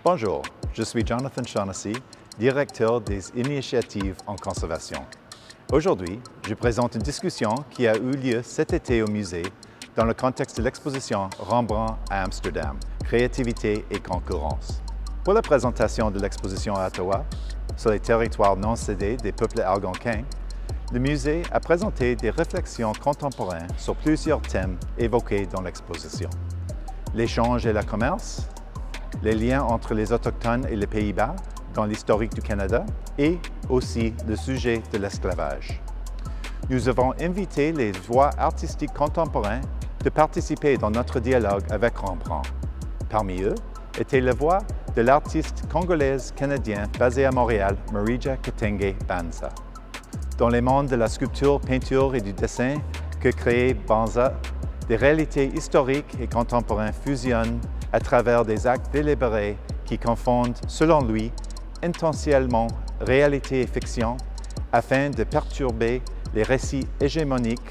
Bonjour, je suis Jonathan Shaughnessy, directeur des initiatives en conservation. Aujourd'hui, je présente une discussion qui a eu lieu cet été au musée dans le contexte de l'exposition Rembrandt à Amsterdam, Créativité et concurrence. Pour la présentation de l'exposition à Ottawa, sur les territoires non cédés des peuples algonquins, le musée a présenté des réflexions contemporaines sur plusieurs thèmes évoqués dans l'exposition. L'échange et le commerce, les liens entre les Autochtones et les Pays-Bas dans l'historique du Canada et aussi le sujet de l'esclavage. Nous avons invité les voix artistiques contemporaines de participer dans notre dialogue avec Rembrandt. Parmi eux était la voix de l'artiste congolaise canadienne basée à Montréal, Marija Kitenge Banza. Dans les mondes de la sculpture, peinture et du dessin que crée Banza, des réalités historiques et contemporaines fusionnent à travers des actes délibérés qui confondent, selon lui, intentionnellement réalité et fiction afin de perturber les récits hégémoniques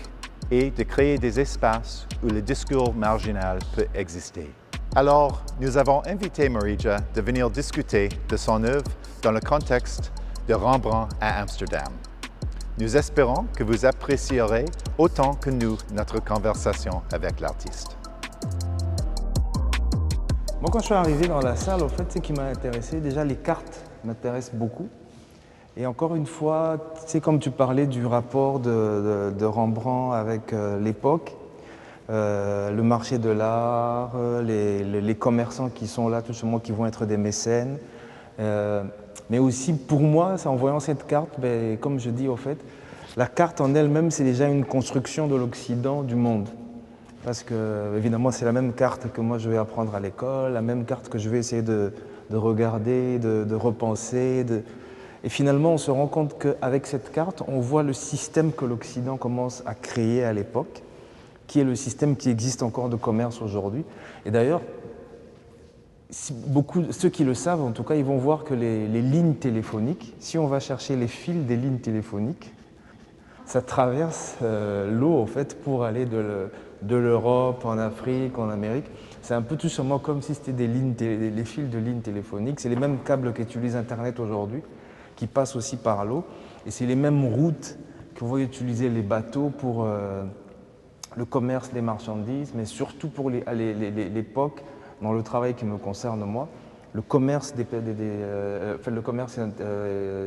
et de créer des espaces où le discours marginal peut exister. Alors, nous avons invité Marija de venir discuter de son œuvre dans le contexte de Rembrandt à Amsterdam. Nous espérons que vous apprécierez autant que nous notre conversation avec l'artiste. Moi, quand je suis arrivé dans la salle, en fait, ce qui m'a intéressé, déjà les cartes m'intéressent beaucoup. Et encore une fois, c'est comme tu parlais du rapport de Rembrandt avec l'époque, le marché de l'art, les commerçants qui sont là, tout simplement, qui vont être des mécènes. Mais aussi, pour moi, en voyant cette carte, comme je dis, au fait, la carte en elle-même, c'est déjà une construction de l'Occident, du monde. Parce que, évidemment, c'est la même carte que moi je vais apprendre à l'école, la même carte que je vais essayer de regarder, de repenser. Et finalement, on se rend compte qu'avec cette carte, on voit le système que l'Occident commence à créer à l'époque, qui est le système qui existe encore de commerce aujourd'hui. Et d'ailleurs, ceux qui le savent, en tout cas, ils vont voir que les lignes téléphoniques, si on va chercher les fils des lignes téléphoniques, ça traverse l'eau, en fait, pour aller de l'Europe, en Afrique, en Amérique. C'est un peu tout simplement comme si c'était les fils de lignes téléphoniques. C'est les mêmes câbles qu'utilise Internet aujourd'hui, qui passent aussi par l'eau. Et c'est les mêmes routes que vont utiliser les bateaux pour le commerce des marchandises, mais surtout pour l'époque, dans le travail qui me concerne moi, le commerce le commerce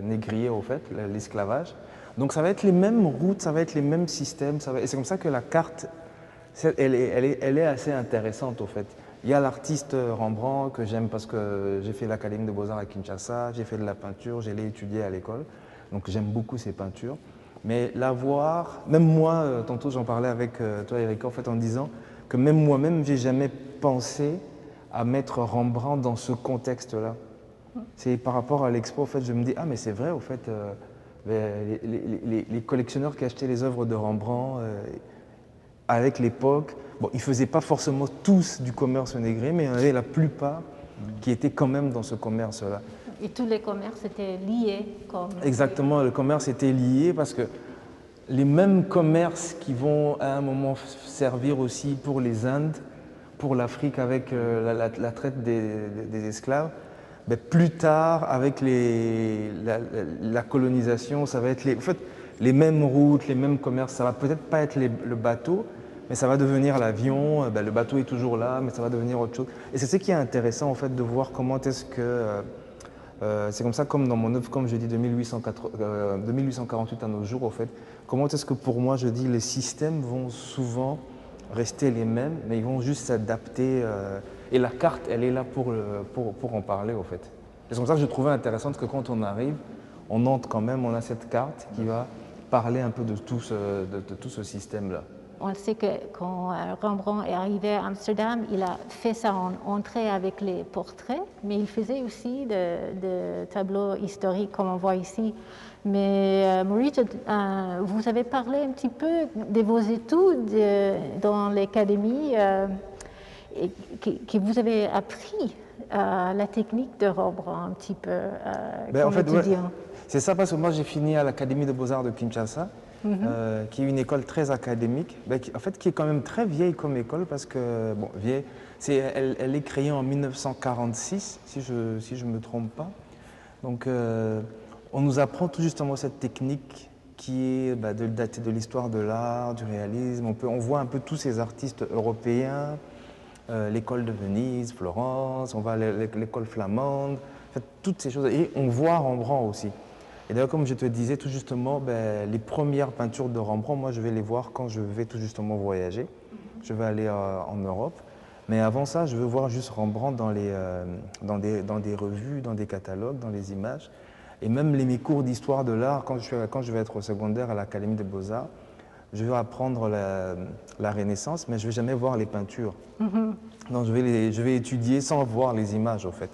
négrier, au fait, l'esclavage. Donc ça va être les mêmes routes, ça va être les mêmes systèmes. Et c'est comme ça que la carte, elle est assez intéressante, au fait. Il y a l'artiste Rembrandt que j'aime parce que j'ai fait l'Académie de Beaux-Arts à Kinshasa, j'ai fait de la peinture, je l'ai étudié à l'école, donc j'aime beaucoup ces peintures. Mais la voir, même moi, tantôt j'en parlais avec toi Erika, en fait, en disant que même moi-même, j'ai jamais pensé à mettre Rembrandt dans ce contexte-là. C'est par rapport à l'expo, en fait, je me dis, ah mais c'est vrai, au fait, les collectionneurs qui achetaient les œuvres de Rembrandt, avec l'époque, bon, ils ne faisaient pas forcément tous du commerce négrier, mais il y en avait la plupart qui étaient quand même dans ce commerce-là. Et tous les commerces étaient liés comme... Exactement, le commerce était lié parce que les mêmes commerces qui vont à un moment servir aussi pour les Indes, pour l'Afrique avec la traite des esclaves, plus tard, avec la colonisation, ça va être en fait, les mêmes routes, les mêmes commerces. Ça va peut-être pas être le bateau, mais ça va devenir l'avion. Le bateau est toujours là, mais ça va devenir autre chose. Et c'est ce qui est intéressant, en fait, de voir comment est-ce que... c'est comme ça, comme dans mon œuvre, comme je dis, de 1848 à nos jours, en fait, comment est-ce que pour moi, je dis, les systèmes vont souvent rester les mêmes, mais ils vont juste s'adapter. Et la carte, elle est là pour en parler, au fait. C'est comme ça que je trouvais intéressant que quand on arrive, on entre quand même, on a cette carte qui va parler un peu de tout ce système-là. On sait que quand Rembrandt est arrivé à Amsterdam, il a fait ça en entrée avec les portraits, mais il faisait aussi des tableaux historiques comme on voit ici. Mais Marija, vous avez parlé un petit peu de vos études dans l'académie que vous avez appris la technique de Rembrandt un petit peu comme en fait, étudiant. ouais, c'est ça parce que moi j'ai fini à l'Académie de Beaux-Arts de Kinshasa qui est une école très académique, en fait qui est quand même très vieille comme école parce que, bon, vieille, elle est créée en 1946, si je ne me trompe pas. Donc on nous apprend tout justement cette technique qui est de l'histoire de l'art, du réalisme. On voit un peu tous ces artistes européens, l'école de Venise, Florence, on va à l'école flamande, en fait, toutes ces choses. Et on voit Rembrandt aussi. Et d'ailleurs, comme je te disais tout justement, les premières peintures de Rembrandt, moi je vais les voir quand je vais tout justement voyager. Je vais aller en Europe. Mais avant ça, je veux voir juste Rembrandt dans des revues, dans des catalogues, dans les images. Et même mes cours d'histoire de l'art, quand je vais être au secondaire à l'Académie des Beaux-Arts, je vais apprendre la Renaissance, mais je ne vais jamais voir les peintures. Donc je vais étudier sans voir les images, en fait.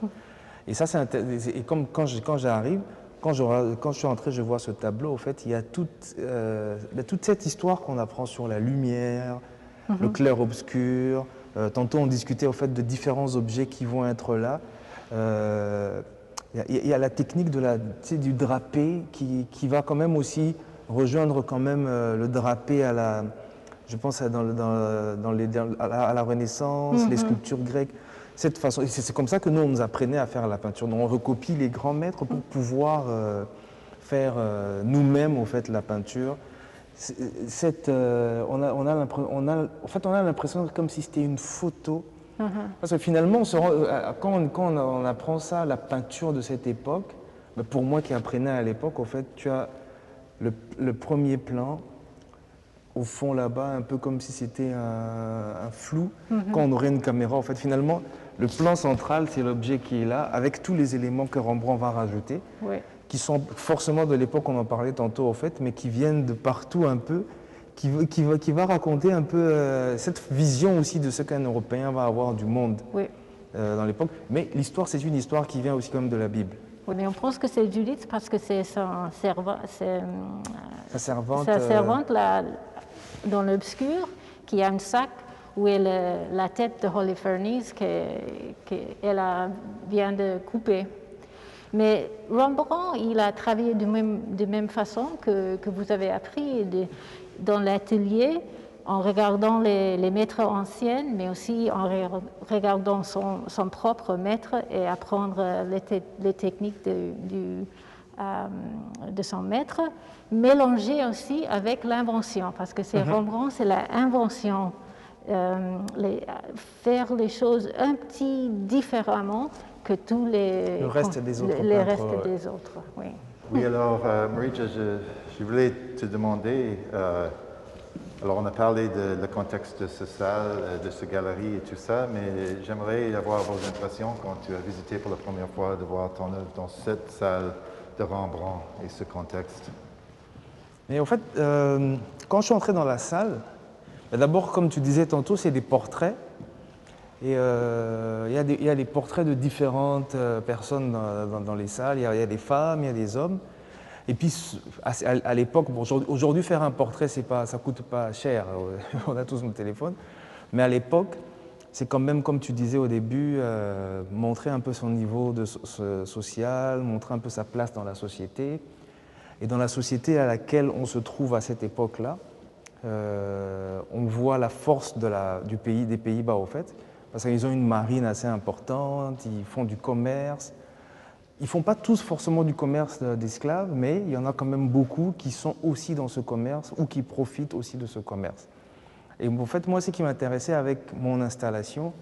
Et ça, c'est intéressant. Et comme quand j'arrive, quand je suis entré, je vois ce tableau, en fait, il y a toute cette histoire qu'on apprend sur la lumière, le clair-obscur. Tantôt, on discutait, en fait, de différents objets qui vont être là. Il y a la technique du drapé qui va quand même aussi rejoindre quand même le drapé je pense à la Renaissance, les sculptures grecques. Cette façon, c'est comme ça que nous, on nous apprenait à faire la peinture. Donc, on recopie les grands maîtres pour pouvoir faire nous-mêmes, en fait, la peinture. On a l'impression comme si c'était une photo. Parce que finalement, quand on apprend ça, la peinture de cette époque, pour moi qui apprenais à l'époque, en fait, tu as le premier plan, au fond là-bas, un peu comme si c'était un flou, quand on aurait une caméra. En fait, finalement, le plan central, c'est l'objet qui est là, avec tous les éléments que Rembrandt va rajouter, qui sont forcément de l'époque, on en parlait tantôt, en fait, mais qui viennent de partout un peu, qui va raconter un peu cette vision aussi de ce qu'un Européen va avoir du monde dans l'époque. Mais l'histoire, c'est une histoire qui vient aussi comme de la Bible. Oui, mais on pense que c'est Judith parce que c'est sa servante là, dans l'obscur, qui a un sac où est la tête de Holofernes qu'elle vient de couper. Mais Rembrandt, il a travaillé de même façon que vous avez appris dans l'atelier, en regardant les maîtres anciens, mais aussi en regardant son propre maître et apprendre les techniques de son maître, mélangé aussi avec l'invention, parce que c'est Rembrandt, c'est l'invention, faire les choses un petit différemment que tous le reste des autres autres, oui. Oui, alors, Marija, je voulais te demander, alors on a parlé de le contexte de cette salle, de cette galerie et tout ça, mais j'aimerais avoir vos impressions quand tu as visité pour la première fois de voir ton œuvre dans cette salle de Rembrandt et ce contexte. Et en fait, quand je suis entré dans la salle, d'abord, comme tu disais tantôt, c'est des portraits. Et il y a des portraits de différentes personnes dans les salles. Il y a des femmes, il y a des hommes. Et puis, à l'époque, bon, aujourd'hui, faire un portrait, ça ne coûte pas cher. On a tous nos téléphones. Mais à l'époque, c'est quand même, comme tu disais au début, montrer un peu son niveau social, montrer un peu sa place dans la société. Et dans la société à laquelle on se trouve à cette époque-là, on voit la force des Pays-Bas, au fait. Parce qu'ils ont une marine assez importante, ils font du commerce. Ils ne font pas tous forcément du commerce d'esclaves, mais il y en a quand même beaucoup qui sont aussi dans ce commerce ou qui profitent aussi de ce commerce. Et en fait, moi, ce qui m'intéressait avec mon installation,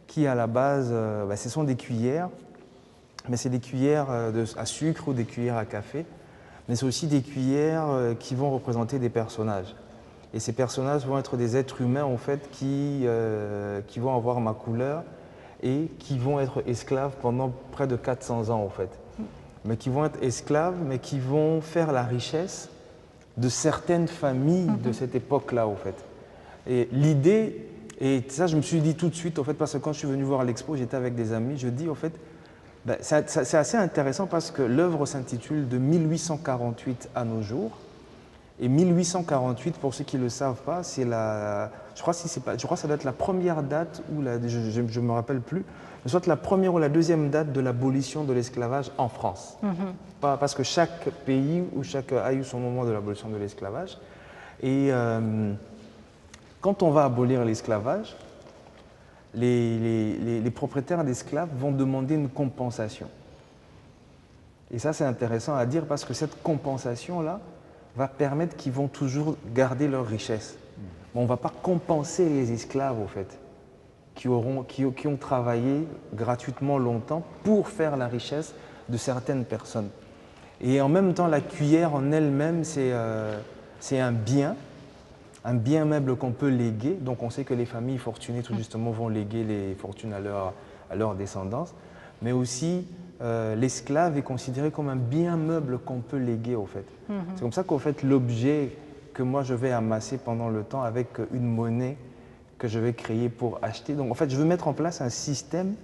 qui à la base, ce sont des cuillères, mais c'est des cuillères à sucre ou des cuillères à café, mais c'est aussi des cuillères qui vont représenter des personnages. Et ces personnages vont être des êtres humains, en fait, qui vont avoir ma couleur et qui vont être esclaves pendant près de 400 ans, en fait. Mais qui vont être esclaves, mais qui vont faire la richesse de certaines familles de cette époque-là, en fait. Et l'idée, et ça, je me suis dit tout de suite, en fait, parce que quand je suis venu voir l'expo, j'étais avec des amis, je dis, en fait, c'est assez intéressant parce que l'œuvre s'intitule « De 1848 à nos jours ». Et 1848, pour ceux qui ne le savent pas, c'est je crois que ça doit être la première date, ou je ne me rappelle plus, mais soit la première ou la deuxième date de l'abolition de l'esclavage en France. Parce que chaque pays ou chaque a eu son moment de l'abolition de l'esclavage. Et quand on va abolir l'esclavage, les propriétaires d'esclaves vont demander une compensation. Et ça, c'est intéressant à dire parce que cette compensation-là va permettre qu'ils vont toujours garder leur richesse. On ne va pas compenser les esclaves, au fait, qui ont travaillé gratuitement longtemps pour faire la richesse de certaines personnes. Et en même temps, la cuillère en elle-même, c'est un bien meuble qu'on peut léguer. Donc on sait que les familles fortunées, tout justement, vont léguer les fortunes à leur descendance. Mais aussi, l'esclave est considéré comme un bien meuble qu'on peut léguer, au fait. C'est comme ça qu'au fait, l'objet que moi je vais amasser pendant le temps avec une monnaie que je vais créer pour acheter. Donc en fait, je veux mettre en place un système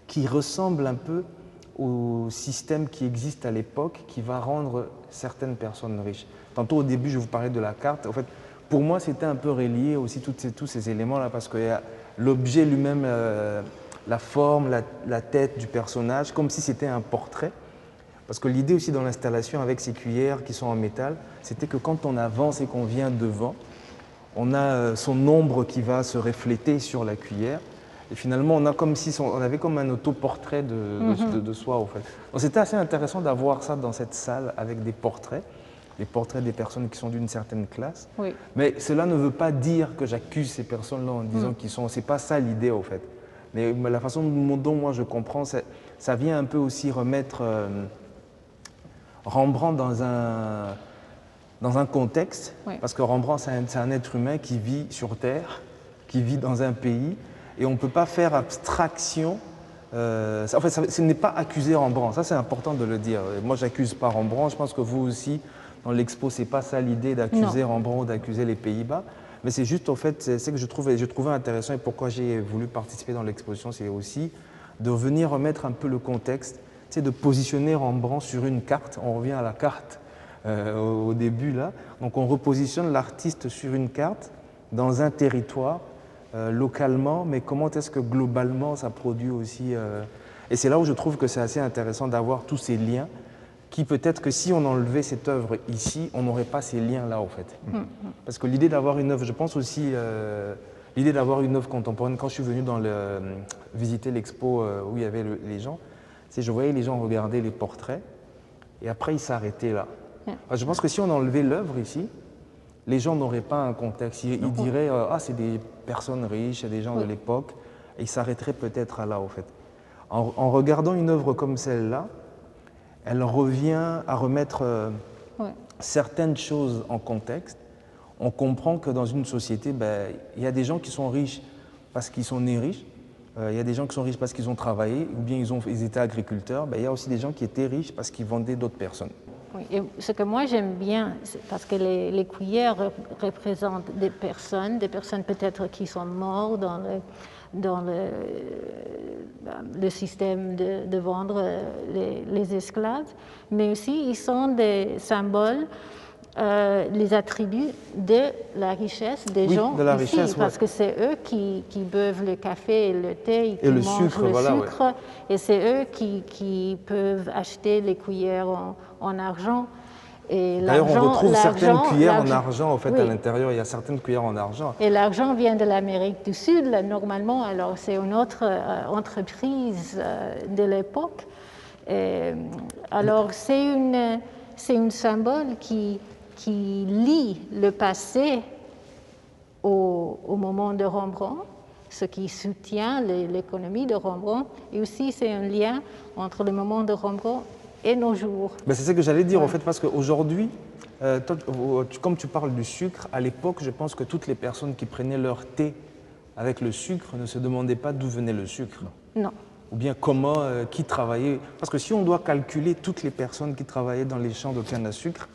qui ressemble un peu au système qui existe à l'époque, qui va rendre certaines personnes riches. Tantôt au début, je vous parlais de la carte. En fait, pour moi, c'était un peu relié aussi tous ces éléments-là, parce qu'il y a l'objet lui-même, la forme, la tête du personnage, comme si c'était un portrait. Parce que l'idée aussi dans l'installation avec ces cuillères qui sont en métal, c'était que quand on avance et qu'on vient devant, on a son ombre qui va se refléter sur la cuillère. Et finalement, on avait comme un autoportrait de soi, en fait. Donc c'était assez intéressant d'avoir ça dans cette salle avec des portraits des personnes qui sont d'une certaine classe. Oui. Mais cela ne veut pas dire que j'accuse ces personnes-là en disant qu'ils sont... C'est pas ça l'idée, en fait. Mais la façon dont moi je comprends, ça vient un peu aussi remettre Rembrandt dans un contexte, Oui. parce que Rembrandt, c'est un être humain qui vit sur Terre, qui vit dans un pays, et on ne peut pas faire abstraction. En fait, ce n'est pas accuser Rembrandt, ça c'est important de le dire. Moi, j'accuse pas Rembrandt, je pense que vous aussi, dans l'expo, ce n'est pas ça l'idée d'accuser Rembrandt ou d'accuser les Pays-Bas, mais c'est juste, en fait, c'est que je trouvais intéressant et pourquoi j'ai voulu participer dans l'exposition, c'est aussi de venir remettre un peu le contexte, c'est de positionner Rembrandt sur une carte. On revient à la carte au début là. Donc on repositionne l'artiste sur une carte dans un territoire localement, mais comment est-ce que globalement ça produit aussi Et c'est là où je trouve que c'est assez intéressant d'avoir tous ces liens qui peut-être que si on enlevait cette œuvre ici, on n'aurait pas ces liens-là, en fait. Parce que l'idée d'avoir une œuvre, je pense aussi, l'idée d'avoir une œuvre contemporaine, quand je suis venu visiter l'expo où il y avait les gens, je voyais les gens regarder les portraits et après ils s'arrêtaient là. Je pense que si on enlevait l'œuvre ici, les gens n'auraient pas un contexte. Ils diraient « Ah, c'est des personnes riches, c'est des gens de l'époque » et ils s'arrêteraient peut-être là, en fait. En regardant une œuvre comme celle-là, elle revient à remettre certaines choses en contexte. On comprend que dans une société, il y a des gens qui sont riches parce qu'ils sont nés riches, il y a des gens qui sont riches parce qu'ils ont travaillé ou bien ils étaient agriculteurs. Il y a aussi des gens qui étaient riches parce qu'ils vendaient d'autres personnes. Oui, et ce que moi j'aime bien, c'est parce que les cuillères représentent des personnes peut-être qui sont mortes dans le système de vendre les esclaves, mais aussi ils sont des symboles, les attributs de la richesse des gens de la ici, richesse, parce que c'est eux qui boivent le café et le thé, qui et le mangent sucre, le voilà, sucre, et c'est eux qui peuvent acheter les cuillères en argent. D'ailleurs, on retrouve certaines cuillères en argent, en fait, oui. À l'intérieur, il y a certaines cuillères en argent. Et l'argent vient de l'Amérique du Sud, là, normalement, alors c'est une autre entreprise de l'époque. Alors c'est une symbole qui lie le passé au moment de Rembrandt, ce qui soutient l'économie de Rembrandt, et aussi c'est un lien entre le moment de Rembrandt et nos jours. C'est ce que j'allais dire, en fait, parce qu'aujourd'hui, comme tu parles du sucre, à l'époque, je pense que toutes les personnes qui prenaient leur thé avec le sucre ne se demandaient pas d'où venait le sucre. Non. Ou bien comment, qui travaillait. Parce que si on doit calculer toutes les personnes qui travaillaient dans les champs de canne à sucre,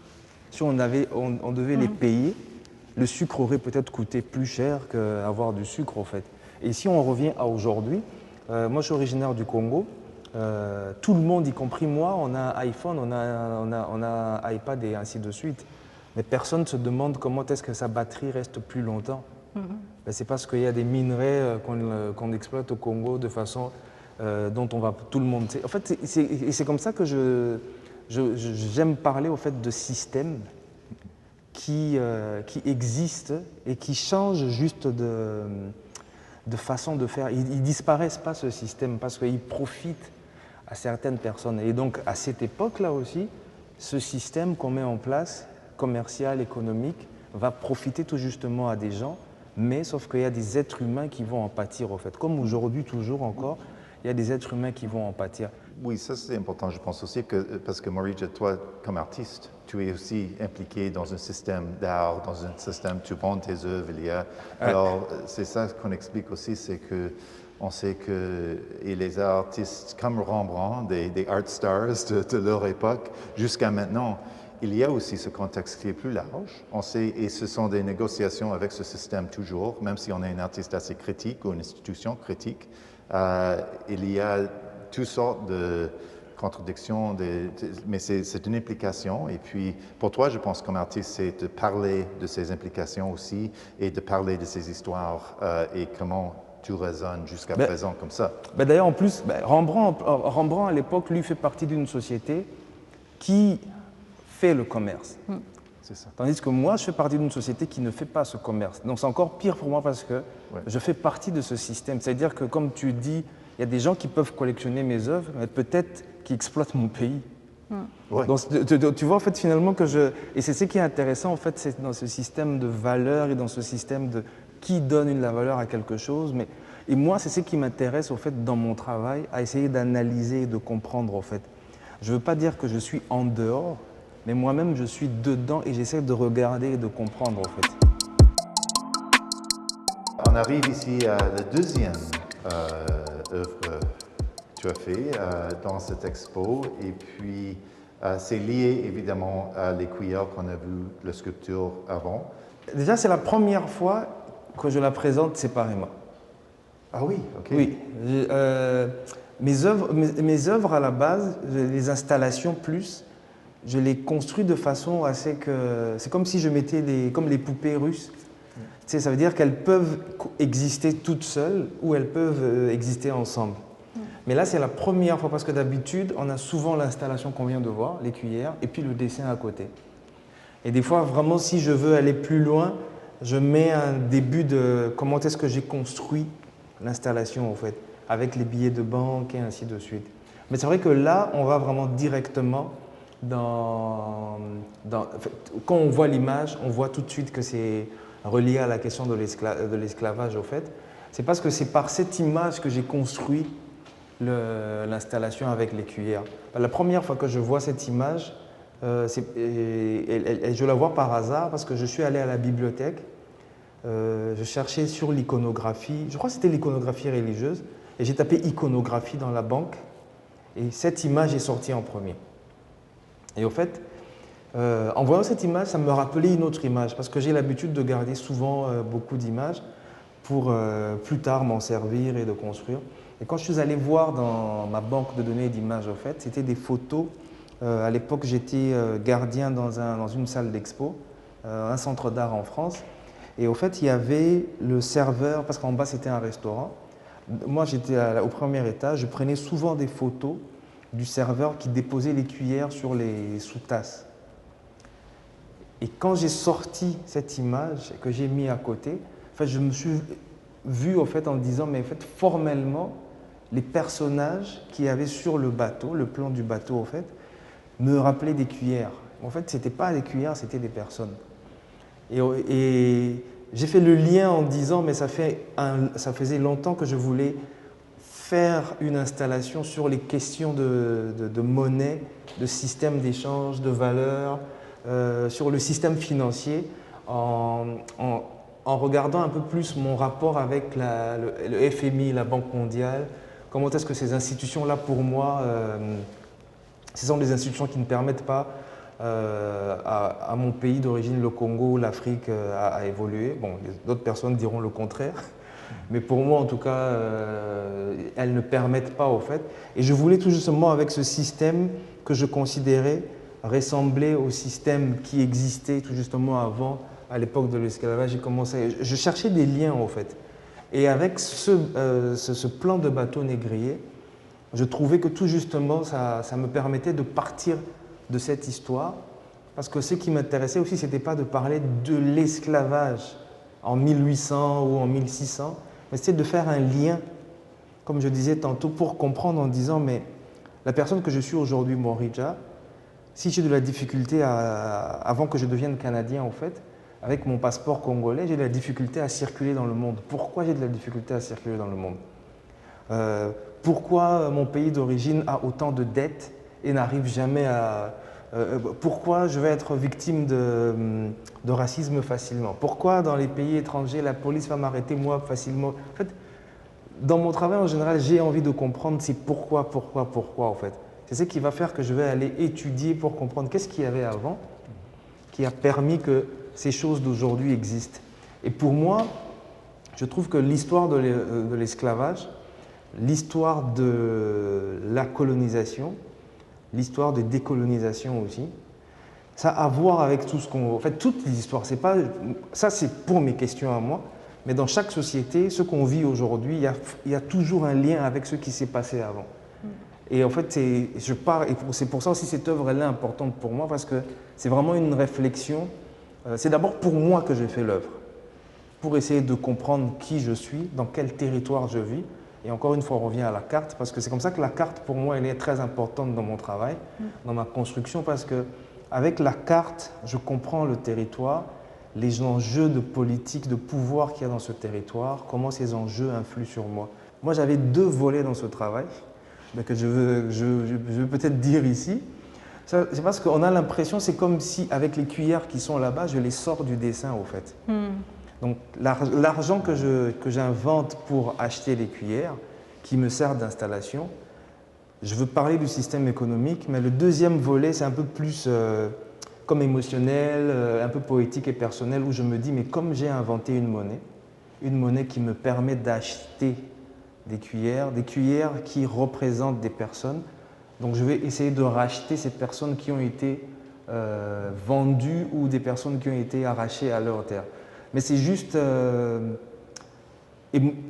si on devait les payer, le sucre aurait peut-être coûté plus cher qu'avoir du sucre, en fait. Et si on revient à aujourd'hui, moi je suis originaire du Congo, tout le monde, y compris moi, on a iPhone, on a iPad et ainsi de suite. Mais personne ne se demande comment est-ce que sa batterie reste plus longtemps. Ben, c'est parce qu'il y a des minerais qu'on exploite au Congo de façon dont on va tout le monde. En fait, c'est comme ça que j'aime parler au fait de systèmes qui existent et qui changent juste de façon de faire. Ils ne disparaissent pas, ce système, parce qu'ils profitent à certaines personnes. Et donc, à cette époque-là aussi, ce système qu'on met en place, commercial, économique, va profiter tout justement à des gens, mais sauf qu'il y a des êtres humains qui vont en pâtir, au fait. Comme aujourd'hui, toujours encore, il y a des êtres humains qui vont en pâtir. Oui, ça c'est important, je pense aussi, parce que Marija, toi, comme artiste, tu es aussi impliqué dans un système d'art, dans un système, tu vends tes œuvres, Alors, c'est ça qu'on explique aussi, c'est que on sait que les artistes comme Rembrandt, des art stars de leur époque, jusqu'à maintenant, il y a aussi ce contexte qui est plus large. On sait, et ce sont des négociations avec ce système toujours, même si on est un artiste assez critique ou une institution critique, il y a toutes sortes de contradictions, mais c'est une implication. Et puis, pour toi, je pense, comme artiste, c'est de parler de ces implications aussi et de parler de ces histoires et comment tu résonnes jusqu'à présent comme ça. D'ailleurs, en plus, Rembrandt, à l'époque, lui, fait partie d'une société qui fait le commerce. C'est ça. Tandis que moi, je fais partie d'une société qui ne fait pas ce commerce. Donc, c'est encore pire pour moi parce que je fais partie de ce système. C'est-à-dire que, comme tu dis, il y a des gens qui peuvent collectionner mes œuvres, mais peut-être qui exploitent mon pays. Ouais. Donc, tu vois, en fait, finalement, et c'est ce qui est intéressant, en fait, c'est dans ce système de valeurs et dans ce système de qui donne la valeur à quelque chose. Et moi, c'est ce qui m'intéresse, au fait, dans mon travail, à essayer d'analyser et de comprendre, en fait. Je ne veux pas dire que je suis en dehors, mais moi-même, je suis dedans et j'essaie de regarder et de comprendre, en fait. On arrive ici à la deuxième œuvre que tu as fait dans cette expo. Et puis, c'est lié évidemment à les cuillères qu'on a vu, la sculpture avant. Déjà, c'est la première fois que je la présente séparément. Ah oui, ok. Oui. Mes œuvres, à la base, les installations plus, je les construis de façon assez que... C'est comme si je mettais comme les poupées russes. Tu sais, ça veut dire qu'elles peuvent exister toutes seules ou elles peuvent exister ensemble. Mais là, c'est la première fois parce que d'habitude, on a souvent l'installation qu'on vient de voir, les cuillères, et puis le dessin à côté. Et des fois, vraiment, si je veux aller plus loin, je mets un début de comment est-ce que j'ai construit l'installation, en fait, avec les billets de banque et ainsi de suite. Mais c'est vrai que là, on va vraiment directement quand on voit l'image, on voit tout de suite que c'est relié à la question de l'esclavage, au fait. C'est parce que c'est par cette image que j'ai construit l'installation avec les cuillères. La première fois que je vois cette image, je la vois par hasard parce que je suis allé à la bibliothèque. Je cherchais sur l'iconographie, je crois que c'était l'iconographie religieuse, et j'ai tapé iconographie dans la banque, et cette image est sortie en premier. Et au fait, en voyant cette image, ça me rappelait une autre image, parce que j'ai l'habitude de garder souvent beaucoup d'images pour plus tard m'en servir et de construire. Et quand je suis allé voir dans ma banque de données d'images, au fait, c'était des photos. À l'époque, j'étais gardien dans une salle d'expo, un centre d'art en France. Et au fait, il y avait le serveur, parce qu'en bas, c'était un restaurant. Moi, j'étais au premier étage, je prenais souvent des photos du serveur qui déposait les cuillères sur les sous-tasses. Et quand j'ai sorti cette image que j'ai mis à côté, en fait, je me suis vu en fait, en disant, mais en fait, formellement, les personnages qu'il y avait sur le bateau, le plan du bateau, en fait, me rappelaient des cuillères. En fait, ce n'était pas des cuillères, c'était des personnes. Et j'ai fait le lien en disant, mais ça faisait longtemps que je voulais faire une installation sur les questions de monnaie, de système d'échange, de valeurs, sur le système financier, en regardant un peu plus mon rapport avec le FMI, la Banque mondiale, comment est-ce que ces institutions-là, pour moi, ce sont des institutions qui ne permettent pas à mon pays d'origine, le Congo, l'Afrique, à évoluer. Bon, d'autres personnes diront le contraire. Mais pour moi, en tout cas, elles ne permettent pas, au fait. Et je voulais tout justement, avec ce système que je considérais ressembler au système qui existait tout justement avant à l'époque de l'esclavage, j'ai commencé, je cherchais des liens en fait. Et avec ce plan de bateau négrier, je trouvais que tout justement, ça me permettait de partir de cette histoire. Parce que ce qui m'intéressait aussi, ce n'était pas de parler de l'esclavage en 1800 ou en 1600, mais c'était de faire un lien, comme je disais tantôt, pour comprendre en disant, mais la personne que je suis aujourd'hui, Morija, si j'ai de la difficulté, avant que je devienne Canadien en fait, avec mon passeport congolais, j'ai de la difficulté à circuler dans le monde. Pourquoi j'ai de la difficulté à circuler dans le monde? Pourquoi mon pays d'origine a autant de dettes et n'arrive jamais à... pourquoi je vais être victime de racisme facilement? Pourquoi dans les pays étrangers, la police va m'arrêter moi facilement? En fait, dans mon travail en général, j'ai envie de comprendre c'est pourquoi en fait. C'est ce qui va faire que je vais aller étudier pour comprendre qu'est-ce qu'il y avait avant qui a permis que ces choses d'aujourd'hui existent. Et pour moi, je trouve que l'histoire de l'esclavage, l'histoire de la colonisation, l'histoire de décolonisation aussi, ça a à voir avec tout ce qu'on... En fait, toutes les histoires, c'est pas... Ça, c'est pour mes questions à moi, mais dans chaque société, ce qu'on vit aujourd'hui, il y a toujours un lien avec ce qui s'est passé avant. Et en fait, c'est pour ça aussi cette œuvre elle est importante pour moi, parce que c'est vraiment une réflexion. C'est d'abord pour moi que j'ai fait l'œuvre, pour essayer de comprendre qui je suis, dans quel territoire je vis. Et encore une fois, on revient à la carte, parce que c'est comme ça que la carte, pour moi, elle est très importante dans mon travail, dans ma construction, parce qu'avec la carte, je comprends le territoire, les enjeux de politique, de pouvoir qu'il y a dans ce territoire, comment ces enjeux influent sur moi. Moi, j'avais 2 volets dans ce travail, que je veux peut-être dire ici. C'est parce qu'on a l'impression, c'est comme si, avec les cuillères qui sont là-bas, je les sors du dessin, au fait. Donc, l'argent que j'invente pour acheter les cuillères, qui me sert d'installation, je veux parler du système économique, mais le deuxième volet, c'est un peu plus comme émotionnel, un peu poétique et personnel, où je me dis, mais comme j'ai inventé une monnaie qui me permet d'acheter des cuillères qui représentent des personnes, donc je vais essayer de racheter ces personnes qui ont été vendues ou des personnes qui ont été arrachées à leur terre. Mais c'est juste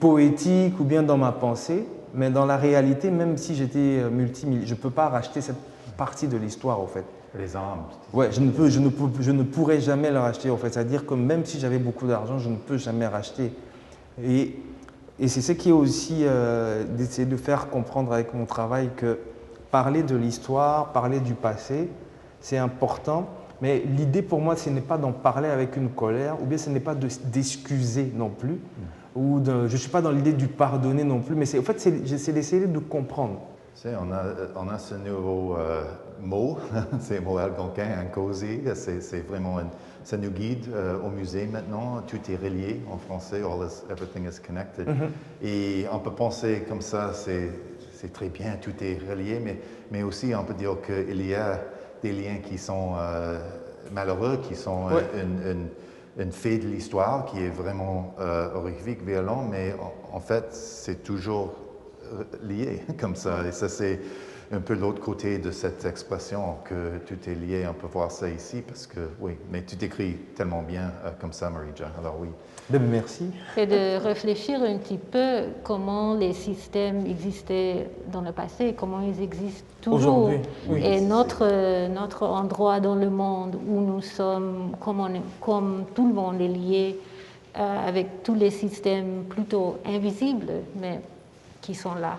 poétique ou bien dans ma pensée, mais dans la réalité, même si j'étais multimillionnaire, je ne peux pas racheter cette partie de l'histoire, en fait. Les âmes. Ouais, je ne pourrais jamais le racheter, en fait. C'est-à-dire que même si j'avais beaucoup d'argent, je ne peux jamais racheter. Et c'est ce qui est aussi d'essayer de faire comprendre avec mon travail que parler de l'histoire, parler du passé, c'est important. Mais l'idée pour moi, ce n'est pas d'en parler avec une colère, ou bien ce n'est pas d'excuser non plus, ou je ne suis pas dans l'idée du pardonner non plus, mais en fait, c'est d'essayer de comprendre. Tu sais, on a ce nouveau mot, c'est le mot algonquin, Nkosi, c'est vraiment, ça nous guide au musée maintenant, tout est relié en français, everything is connected. Et on peut penser comme ça, c'est très bien, tout est relié, mais aussi on peut dire qu'il y a des liens qui sont malheureux, qui sont une fait de l'histoire qui est vraiment horrifique, violent, mais en fait, c'est toujours lié comme ça. Et ça, c'est un peu l'autre côté de cette expression, que tout est lié. On peut voir ça ici, parce que, oui, mais tu décris tellement bien comme ça, Morija. Alors oui. Merci. Et de réfléchir un petit peu comment les systèmes existaient dans le passé, comment ils existent toujours. Aujourd'hui, oui. Et notre endroit dans le monde où nous sommes, comme tout le monde est lié avec tous les systèmes plutôt invisibles, mais qui sont là.